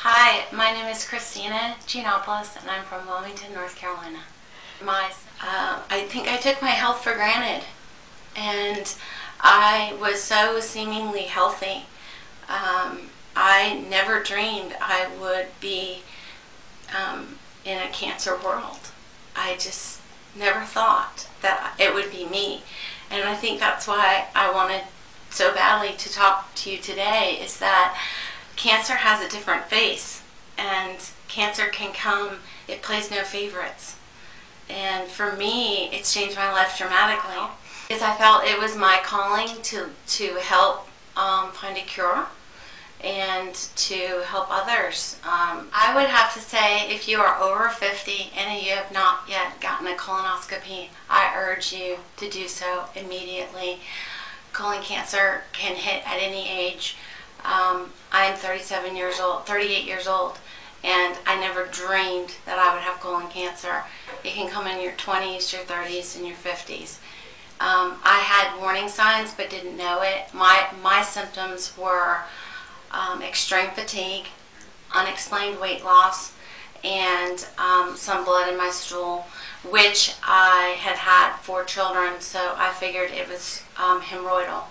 Hi, my name is Christina Giannopoulos, and I'm from Wilmington, North Carolina. I think I took my health for granted, and I was so seemingly healthy. I never dreamed I would be in a cancer world. I just never thought that it would be me, and I think that's why I wanted so badly to talk to you today, is that cancer has a different face, and cancer can come, it plays no favorites. And for me, it's changed my life dramatically, because I felt it was my calling to help find a cure and to help others. I would have to say, if you are over 50 and you have not yet gotten a colonoscopy, I urge you to do so immediately. Colon cancer can hit at any age. I'm 38 years old, and I never dreamed that I would have colon cancer. It can come in your 20s, your 30s, and your 50s. I had warning signs but didn't know it. My symptoms were extreme fatigue, unexplained weight loss, and some blood in my stool, which I had 4 children, so I figured it was hemorrhoidal,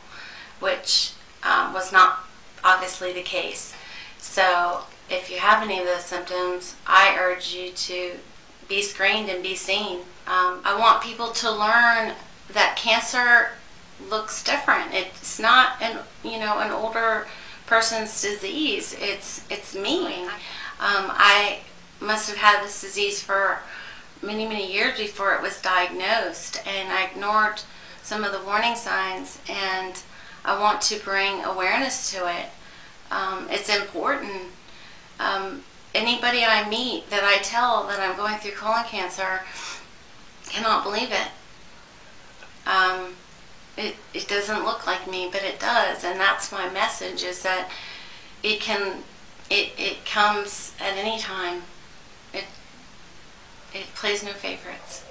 which was not obviously the case. So if you have any of those symptoms, I urge you to be screened and be seen. I want people to learn that cancer looks different. It's not an older person's disease. It's me. I must have had this disease for many years before it was diagnosed, and I ignored some of the warning signs, and I want to bring awareness to it. It's important. Anybody I meet that I tell that I'm going through colon cancer cannot believe it. It doesn't look like me, but it does, and that's my message, is that it comes at any time. It plays no favorites.